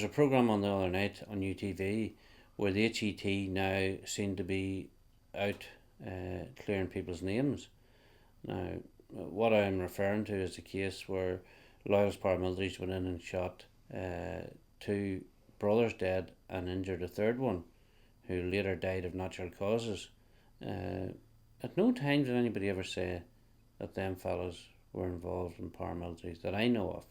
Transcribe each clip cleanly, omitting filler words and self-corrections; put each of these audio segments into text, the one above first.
was a programme on the other night on UTV where the HET now seem to be out clearing people's names. Now, what I'm referring to is the case where loyalist paramilitaries went in and shot two brothers dead and injured a third one, who later died of natural causes. At no time did anybody ever say that them fellas were involved in paramilitaries that I know of.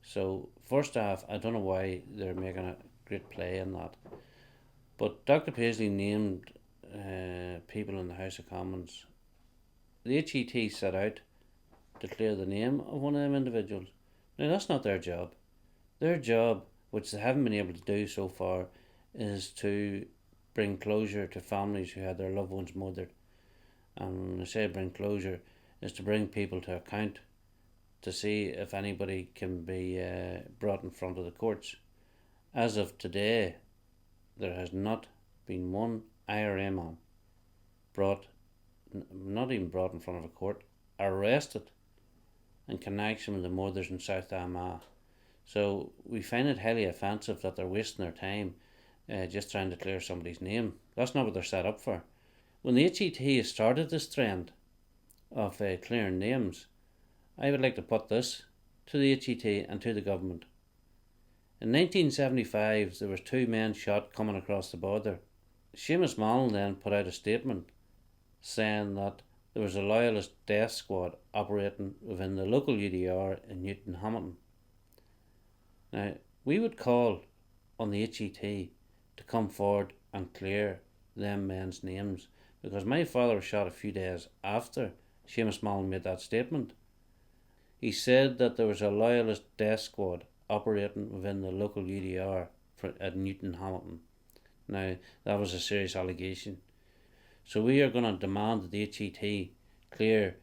So, first off, I don't know why they're making a great play in that. But Dr. Paisley named people in the House of Commons. The HET set out to clear the name of one of them individuals. Now, that's not their job. Their job, which they haven't been able to do so far, is to bring closure to families who had their loved ones murdered. And when I say bring closure, is to bring people to account, to see if anybody can be brought in front of the courts. As of today, there has not been one IRA man not even brought in front of a court, arrested in connection with the murders in South Armagh. So we find it highly offensive that they're wasting their time just trying to clear somebody's name. That's not what they're set up for. When the HET started this trend of clearing names, I would like to put this to the HET and to the government. In 1975, there was two men shot coming across the border. Seamus Mallon then put out a statement saying that there was a loyalist death squad operating within the local UDR in Newton Hamilton. Now, we would call on the HET to come forward and clear them men's names, because my father was shot a few days after Seamus Mallon made that statement. He said that there was a loyalist death squad operating within the local UDR at Newton Hamilton. Now, that was a serious allegation. So we are going to demand that the HET clear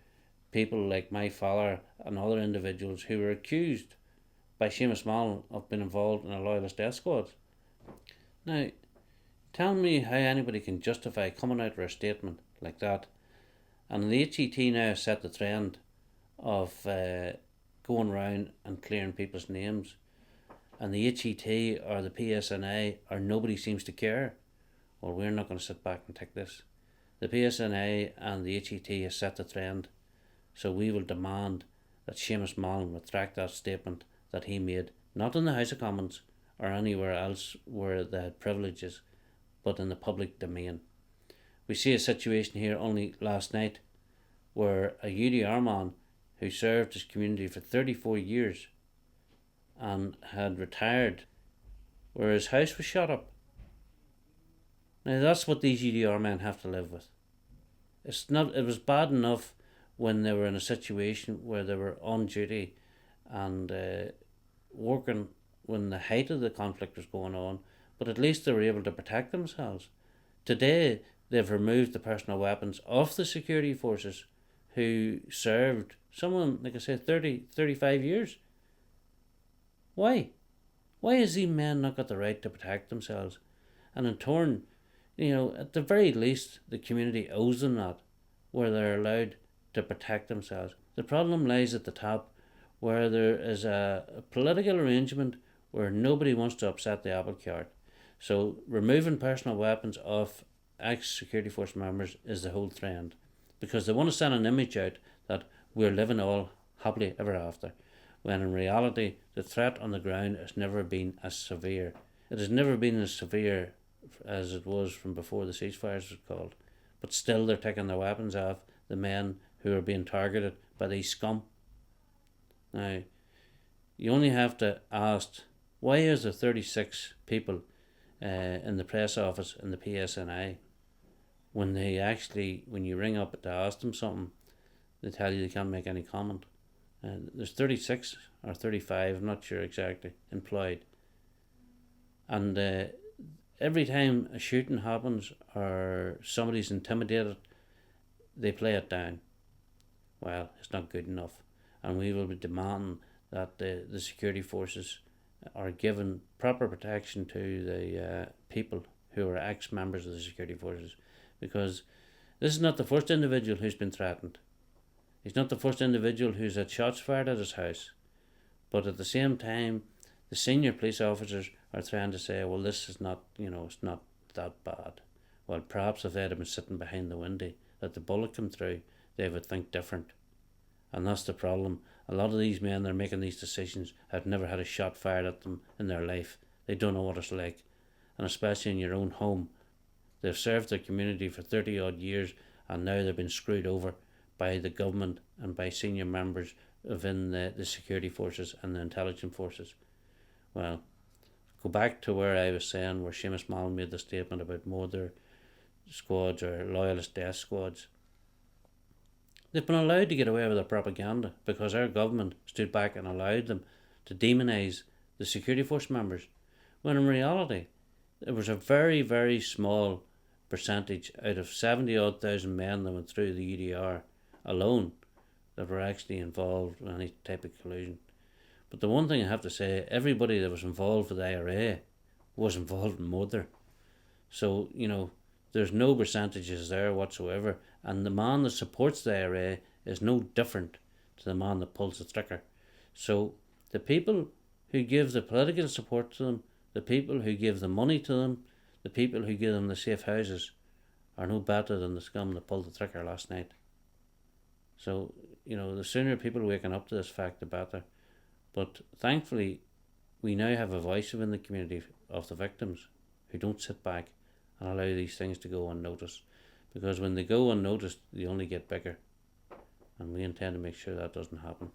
people like my father and other individuals who were accused by Seamus Mallon of being involved in a loyalist death squad. Now, tell me how anybody can justify coming out with a statement like that. And the HET now set the trend of going around and clearing people's names. And the HET or the PSNI or nobody seems to care. Well, we're not going to sit back and take this. The PSNI and the HET has set the trend. So we will demand that Seamus Mallon retract that statement that he made, not in the House of Commons or anywhere else where they had privileges, but in the public domain. We see a situation here only last night where a UDR man who served his community for 34 years and had retired, where his house was shot up. Now that's what these UDR men have to live with. It was bad enough when they were in a situation where they were on duty and working when the height of the conflict was going on, but at least they were able to protect themselves. Today, they've removed the personal weapons of the security forces who served, some of them, like I said, 30, 35 years. Why? Why has these men not got the right to protect themselves? And in turn, at the very least, the community owes them that, where they're allowed to protect themselves. The problem lies at the top, where there is a political arrangement where nobody wants to upset the apple cart. So removing personal weapons of ex-security force members is the whole trend, because they want to send an image out that we're living all happily ever after, when in reality the threat on the ground has never been as severe. It has never been as severe as it was from before the ceasefires was called, but still they're taking their weapons off the men who are being targeted by these scum. Now, you only have to ask, why is there 36 people in the press office in the PSNI when you ring up to ask them something, they tell you they can't make any comment. There's 36 or 35, I'm not sure exactly, employed. And every time a shooting happens or somebody's intimidated, they play it down. Well, it's not good enough. And we will be demanding that the security forces are given proper protection to the people who are ex-members of the security forces, because this is not the first individual who's been threatened. He's not the first individual who's had shots fired at his house. But at the same time, The senior police officers are trying to say, well, this is not, it's not that bad. Well, perhaps if they'd have been sitting behind the window that the bullet came through, they would think different. And that's the problem. A lot of these men that are making these decisions have never had a shot fired at them in their life. They don't know what it's like. And especially in your own home. They've served their community for 30 odd years, and now they've been screwed over by the government and by senior members within the security forces and the intelligence forces. Well, go back to where I was saying, where Seamus Mallon made the statement about murder squads or loyalist death squads. They've been allowed to get away with their propaganda because our government stood back and allowed them to demonise the security force members, when in reality it was a very, very small percentage out of 70 odd thousand men that went through the UDR alone that were actually involved in any type of collusion. But the one thing I have to say, everybody that was involved with the IRA was involved in murder. So, there's no percentages there whatsoever, and the man that supports the IRA is no different to the man that pulls the trigger. So the people who give the political support to them, the people who give the money to them, the people who give them the safe houses are no better than the scum that pulled the trigger last night. So, the sooner people waking up to this fact, the better. But thankfully, we now have a voice within the community of the victims who don't sit back and allow these things to go unnoticed. Because when they go unnoticed, they only get bigger. And we intend to make sure that doesn't happen.